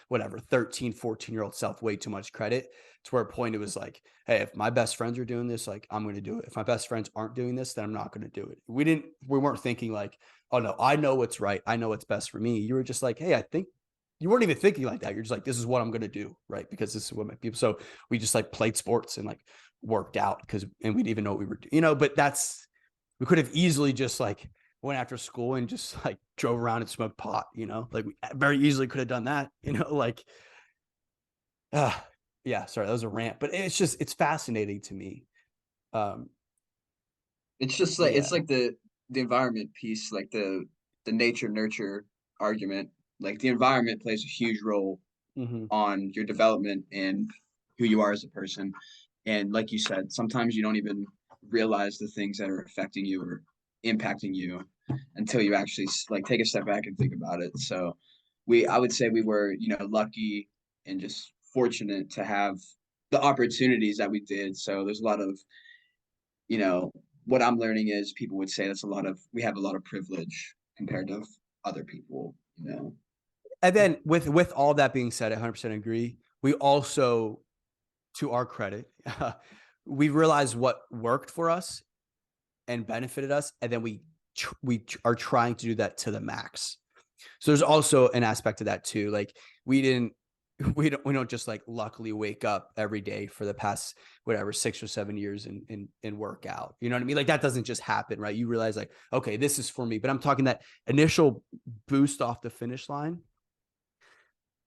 whatever, 13, 14-year-old self way too much credit, to where a point it was like, hey, if my best friends are doing this, like I'm going to do it. If my best friends aren't doing this, then I'm not going to do it. We weren't thinking like, oh no, I know what's right, I know what's best for me. You were just like, hey, I think, you weren't even thinking like that. You're just like, this is what I'm going to do, right? Because this is what my people. So we just like played sports and like worked out and we didn't even know what we were doing, but we could have easily just like went after school and just like drove around and smoked pot, like we very easily could have done that, like, yeah, sorry, that was a rant, but it's fascinating to me. It's just like, Yeah. it's like the environment piece, like the nature nurture argument. Like the environment plays a huge role Mhm. on your development and who you are as a person. And like you said, sometimes you don't even realize the things that are affecting you or impacting you until you actually like take a step back and think about it. So I would say we were, lucky and just fortunate to have the opportunities that we did. So there's a lot of, you know, what I'm learning is people would say we have a lot of privilege compared to other people. And then with all that being said, I 100% agree. We also, to our credit, we realized what worked for us and benefited us, and then we are trying to do that to the max. So there's also an aspect of that too. Like we don't just like luckily wake up every day for the past whatever 6 or 7 years and work out. You know what I mean? Like that doesn't just happen, right? You realize like, okay, this is for me. But I'm talking that initial boost off the finish line,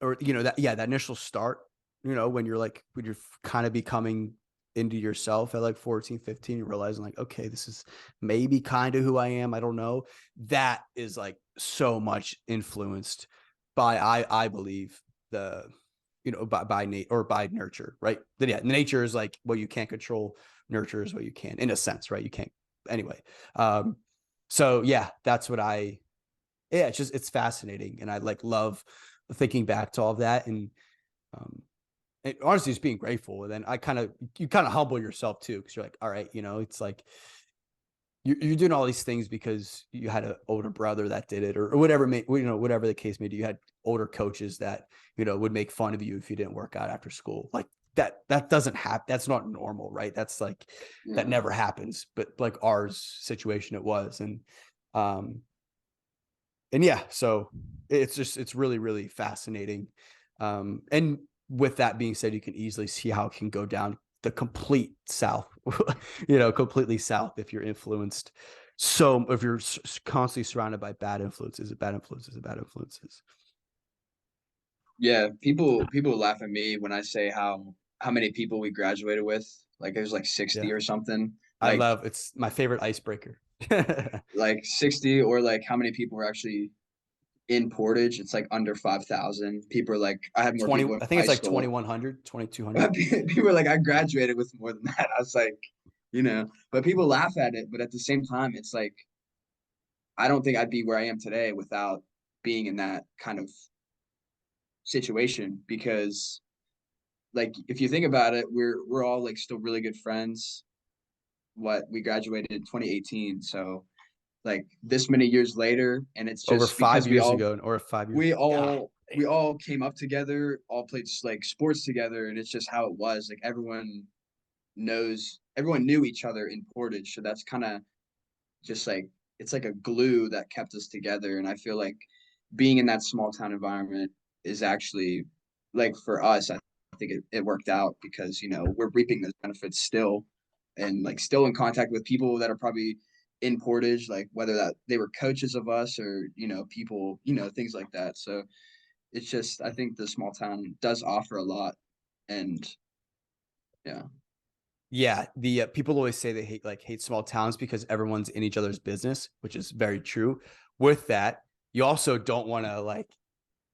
or that initial start, when you're kind of becoming into yourself at like 14, 15, you're realizing like, okay, this is maybe kind of who I am, I don't know. That is like so much influenced by, I believe, by nurture, right? But yeah, nature is like what you can't control, nurture as well you can, in a sense, right? You can't anyway. So yeah, that's what it's fascinating. And I like love thinking back to all of that. And honestly, just being grateful. And then you kind of humble yourself too. Cause you're like, all right, it's like, you're doing all these things because you had an older brother that did it, or whatever, whatever the case may be. You had older coaches that, would make fun of you if you didn't work out after school. Like that doesn't happen. That's not normal, right? That's like, that never happens. But like ours situation, it was. And yeah, so it's really, really fascinating. And with that being said, you can easily see how it can go down the complete south, completely south if you're influenced. So if you're constantly surrounded by bad influences. Yeah, people laugh at me when I say how many people we graduated with. Like it was like 60 Yeah. or something. It's my favorite icebreaker. Like 60, or like how many people were actually in Portage. It's like under 5,000. People are like, I had more 20, people in I think high it's like school. 2,100, 2,200. People are like, I graduated with more than that. I was like, but people laugh at it. But at the same time, it's like, I don't think I'd be where I am today without being in that kind of situation, because like if you think about it, we're all like still really good friends. We graduated in 2018, so like this many years later, and it's Over just because 5 years ago, or 5 years. we all came up together, all played like sports together, and it's just how it was. Like everyone knew each other in Portage, so that's kind of just like, it's like a glue that kept us together. And I feel like being in that small town environment is actually, like, for us, I think it worked out, because we're reaping those benefits still, and like still in contact with people that are probably in Portage, like whether that they were coaches of us, or people, things like that. So it's just, I think the small town does offer a lot. And yeah. Yeah, the people always say they hate small towns because everyone's in each other's business, which is very true. With that, you also don't want to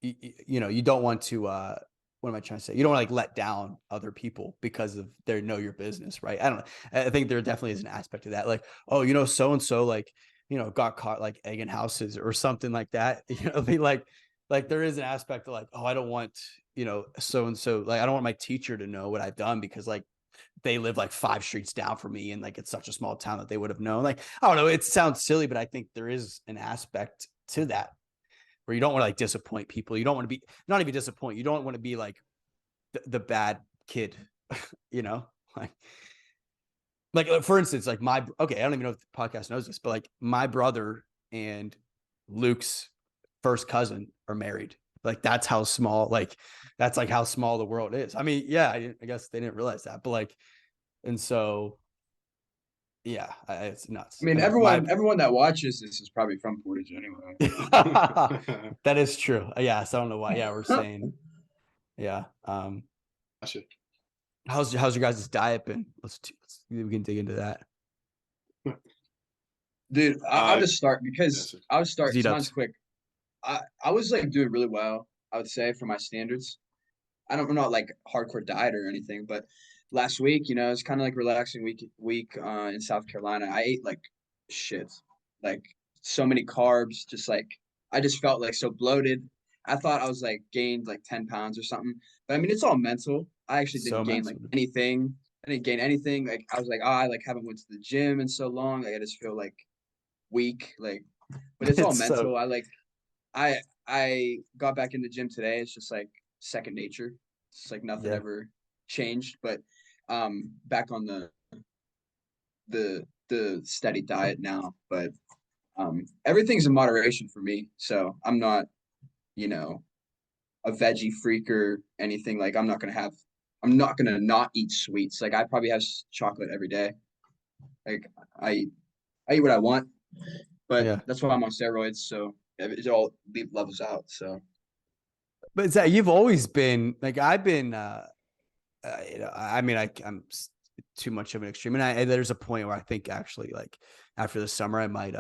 you don't want to what am I trying to say? You don't want to let down other people because of they know your business, right? I don't know. I think there definitely is an aspect of that. Like, oh, so and so got caught like egging houses or something like that. Be like there is an aspect of like, oh, I don't want so and so, like I don't want my teacher to know what I've done because like they live like 5 streets down from me, and like it's such a small town that they would have known. Like, I don't know, it sounds silly, but I think there is an aspect to that where you don't want to like disappoint people. You don't want to be, not even disappoint. You don't want to be like the bad kid, like for instance, like okay, I don't even know if the podcast knows this, but like my brother and Luke's first cousin are married. Like that's how small, that's like how small the world is. I mean, yeah, I guess they didn't realize that, but like, and so, yeah, it's nuts. I mean, everyone that watches this is probably from Portage anyway. That is true. Yeah, so I don't know why. Yeah, we're saying, yeah. Gotcha. How's your guys' diet been? We can dig into that. Dude, I'll just start, because I'll start. Mine's quick. I was like doing really well, I would say, for my standards. I'm not like hardcore diet or anything, but last week, it's kind of like relaxing week in South Carolina. I ate like shit, like so many carbs, just like I just felt like so bloated. I thought I was like gained like 10 pounds or something, but I mean, it's all mental. I actually didn't gain like anything. I didn't gain anything. Like I was like, I like haven't went to the gym in so long. Like I just feel like weak. Like, but it's all mental. I got back in the gym today. It's just like second nature. It's like nothing ever changed. But back on the steady diet now. But everything's in moderation for me. So I'm not, a veggie freak or anything. Like I'm not gonna not eat sweets. Like I probably have chocolate every day. Like I eat what I want, but that's why I'm on steroids. So it all levels out. So, but Zach, you've always been like, I've been, I mean, I'm too much of an extreme, and there's a point where I think actually, like after the summer, I might,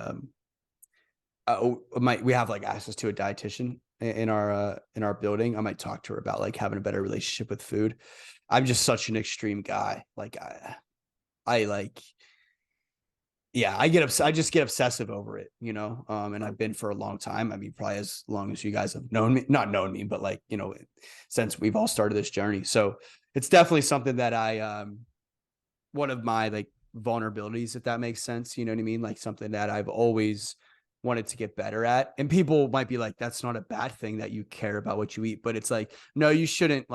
we have like access to a dietitian in our building. I might talk to her about like having a better relationship with food. I'm just such an extreme guy. Like I like, yeah, I just get obsessive over it, and I've been for a long time. I mean, probably as long as you guys have known me, not known me, but like, since we've all started this journey. So it's definitely something that one of my like vulnerabilities, if that makes sense. You know what I mean? Like something that I've always wanted to get better at. And people might be like, that's not a bad thing that you care about what you eat, but it's like, no, you shouldn't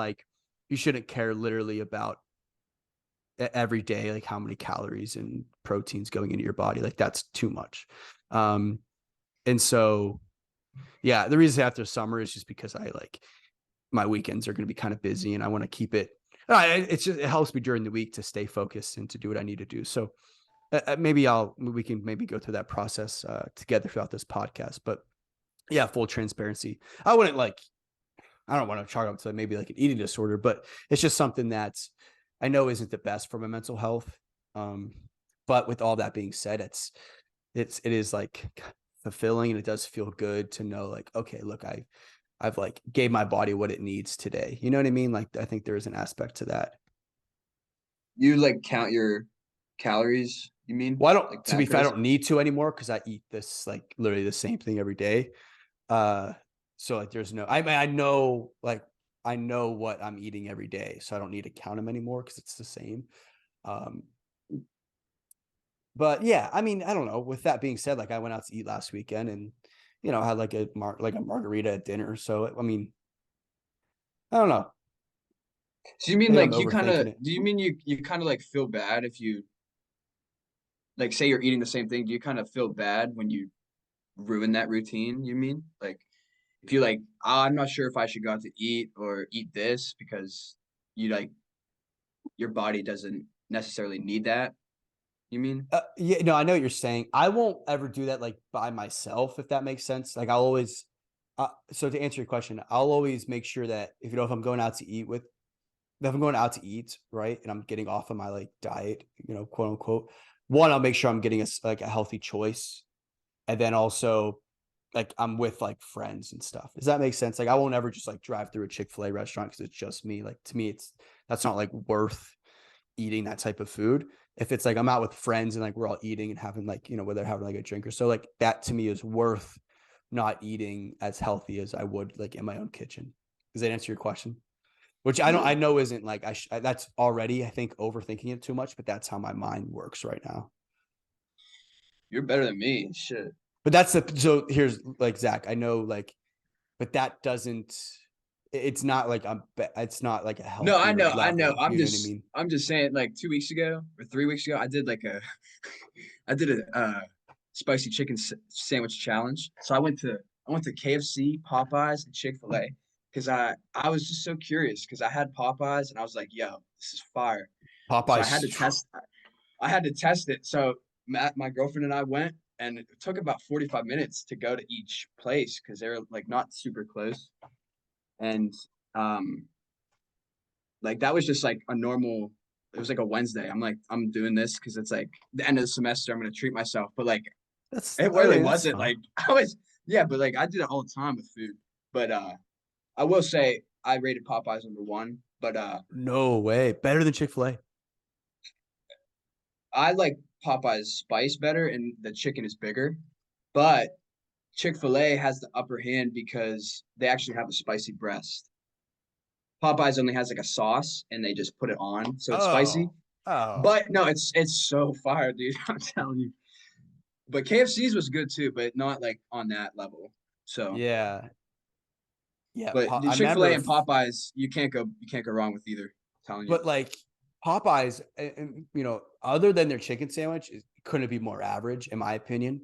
care literally about every day, like how many calories and proteins going into your body. Like that's too much. And so, yeah, the reason after summer is just because I like my weekends are going to be kind of busy and I want to keep it. It helps me during the week to stay focused and to do what I need to do. So we can maybe go through that process together throughout this podcast, but yeah, full transparency. I don't want to chalk up to maybe like an eating disorder, but it's just something that's, I know isn't the best for my mental health. But with all that being said, it is like fulfilling and it does feel good to know like, okay, look, I've like gave my body what it needs today. You know what I mean? Like, I think there is an aspect to that. You like count your calories, you mean? Well, I don't, Like to be fair, I macros? don't need to anymore because I eat this like literally the same thing every day. So like there's no, I know what I'm eating every day. So I don't need to count them anymore because it's the same. Um, but yeah, I mean, I don't know. With that being said, like I went out to eat last weekend and, had like a margarita at dinner. So, I mean, I don't know. So you mean Maybe I'm like you kind overthinking of, it. do you mean you kind of like feel bad if you like say you're eating the same thing? Do you kind of feel bad when you ruin that routine? You mean like if you like, "Ah, I'm not sure if I should go out to eat or eat this because you like your body doesn't necessarily need that. You mean? Yeah, no, I know what you're saying. I won't ever do that like by myself, if that makes sense. Like I'll always, so to answer your question, I'll always make sure that if I'm going out to eat if I'm going out to eat, right, and I'm getting off of my like diet, quote unquote, one, I'll make sure I'm getting like a healthy choice. And then also like I'm with like friends and stuff. Does that make sense? Like I won't ever just like drive through a Chick-fil-A restaurant because it's just me. Like to me, that's not like worth eating that type of food. If it's like I'm out with friends and like we're all eating and having like, whether having like a drink or so, like that to me is worth not eating as healthy as I would like in my own kitchen. Does that answer your question? Which I know isn't like, that's already, I think, overthinking it too much, but that's how my mind works right now. You're better than me. Shit. But so here's like, Zach, I know like, but that doesn't, it's not like it's not like a No, I healthier know, I know. level. You know what I mean? I'm just saying. Like 2 weeks ago or 3 weeks ago, I did like I did a spicy chicken sandwich challenge. So I went to KFC, Popeyes, and Chick-fil-A because I was just so curious because I had Popeyes and I was like, yo, this is fire. So Popeyes. I had to test it. So my girlfriend and I went, and it took about 45 minutes to go to each place because they're like not super close. And um, like that was just like a normal. It was like a Wednesday. I'm like, I'm doing this because it's like the end of the semester. I'm gonna treat myself, but like it I really mean, that's wasn't. fine. Like I was, yeah, but like I did it all the time with food. But I will say I rated Popeyes number one. But No way. Better than Chick-fil-A. I like Popeye's spice better, and the chicken is bigger. But Chick-fil-A has the upper hand because they actually have a spicy breast. Popeyes only has like a sauce and they just put it on, so it's spicy. Oh. Oh. But no, it's so fire, dude. I'm telling you. But KFC's was good too, but not like on that level. So, Yeah. Yeah. but the I Chick-fil-A remember, and Popeyes, you can't go wrong with either. I'm telling you. but like Popeyes, other than their chicken sandwich, couldn't be more average, in my opinion.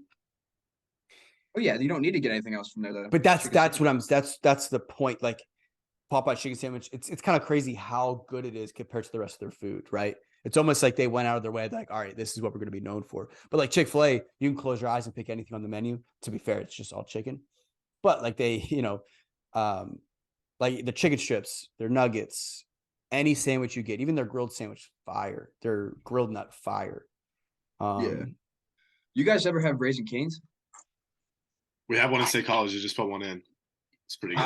Oh yeah, you don't need to get anything else from there though. But Chicken sandwich. that's the point. Like Popeye chicken sandwich, it's kind of crazy how good it is compared to the rest of their food, right? It's almost like they went out of their way, like, all right, this is what we're going to be known for. But like Chick-fil-A, you can close your eyes and pick anything on the menu. To be fair, it's just all chicken. But like they, um, like the chicken strips, their nuggets, any sandwich you get, even their grilled sandwich, fire. Their grilled nut, fire. Yeah. You guys ever have Raising Cane's? We have one in State College. You just put one in. It's pretty good.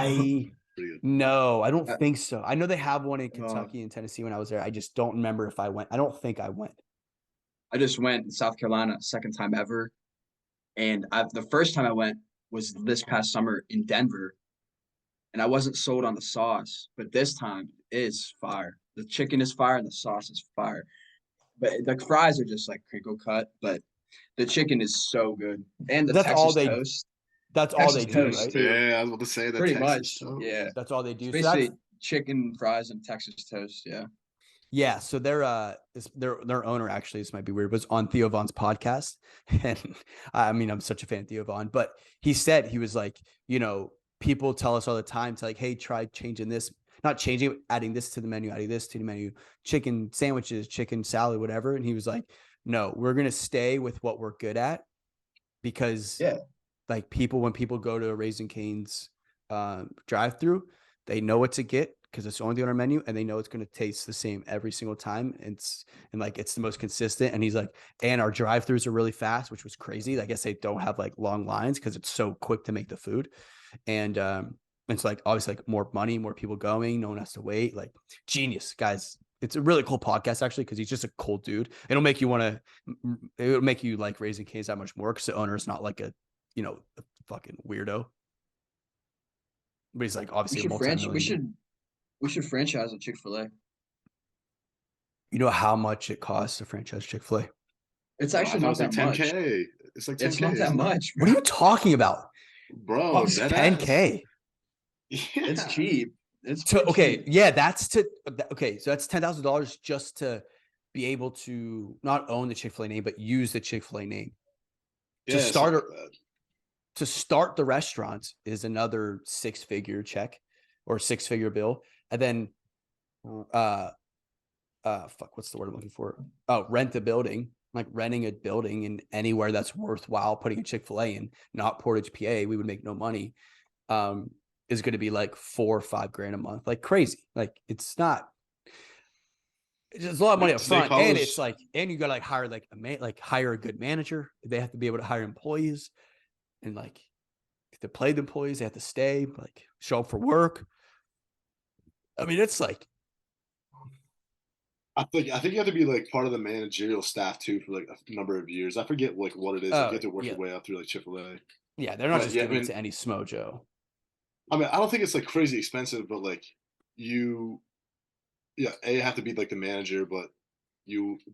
Pretty good. No, I don't Uh, think so. I know they have one in uh, Kentucky and Tennessee when I was there. I just don't remember if I went. I don't think I went. I just went in South Carolina, second time ever. And the first time I went was this past summer in Denver. And I wasn't sold on the sauce, but this time is fire. The chicken is fire and the sauce is fire. But the fries are just like crinkle cut, but the chicken is so good. And the That's all Texas they toast. that's all Texas they do, toast right? too. Yeah, I was about to say that Pretty Texas much. toast. Yeah. That's all they It's do. So basically that's chicken fries and Texas toast. Yeah. yeah. So their owner actually, this might be weird, was on Theo Von's podcast. And I mean, I'm such a fan of Theo Von, but he said, he was like, people tell us all the time to like, hey, try changing this, not changing it, adding this to the menu, adding this to the menu, chicken sandwiches, chicken salad, whatever. And he was like, no, we're going to stay with what we're good at, because Yeah. like when people go to a Raising Cane's drive through, they know what to get because it's the only thing on our menu, and they know it's going to taste the same every single time. It's the most consistent. And he's like, and our drive throughs are really fast, which was crazy. I guess they don't have like long lines because it's so quick to make the food. And it's like obviously like more money, more people going, no one has to wait. Like genius, guys. It's a really cool podcast actually, because he's just a cool dude. It'll make you like Raising Cane's that much more because the owner is not like a fucking weirdo. But he's like obviously a multi-million. We should franchise a Chick-fil-A. You know how much it costs to franchise Chick-fil-A? It's Bro, I actually thought it not was like that much. 10K. It's like 10K. It's not that isn't it? much, What are you talking about? Bro, dead 10K. ass. It's Yeah. cheap. It's To pretty okay, cheap. yeah, so that's $10,000 just to be able to not own the Chick-fil-A name, but use the Chick-fil-A name. Yeah, To start something like that. to start the restaurant is another 6-figure check or 6-figure bill. And then what's the word I'm looking for? Oh, rent a building, like renting a building in anywhere that's worthwhile putting a Chick-fil-A in, not Portage, PA, we would make no money. Is going to be like $4 or $5 grand a month, like crazy. Like it's a lot of money up front, and it's like, and you got to like hire like hire a good manager. They have to be able to hire employees, and like if they play the employees, they have to stay, like show up for work. I mean, it's like I think you have to be like part of the managerial staff too for like a number of years. I forget like what it is. Like you have to work your way up through like Chick-fil-A. Yeah, they're not But just yeah, giving I mean, it to any smojo. I mean, I don't think it's like crazy expensive, but like you, yeah, you have to be like the manager, but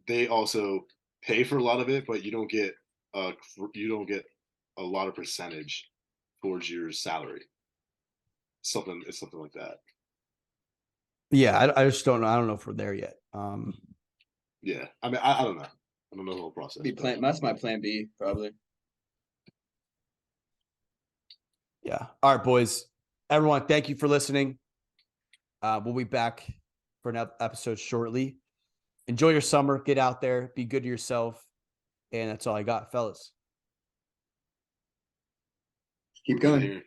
they also pay for a lot of it, but you don't get a lot of percentage towards your salary. It's something like that. Yeah, I just don't know. I don't know if we're there yet. Yeah, I mean, I don't know. I don't know the whole process. That's my plan B, probably. Yeah. All right, boys. Everyone, thank you for listening. We'll be back for another episode shortly. Enjoy your summer. Get out there. Be good to yourself. And that's all I got, fellas. Keep going.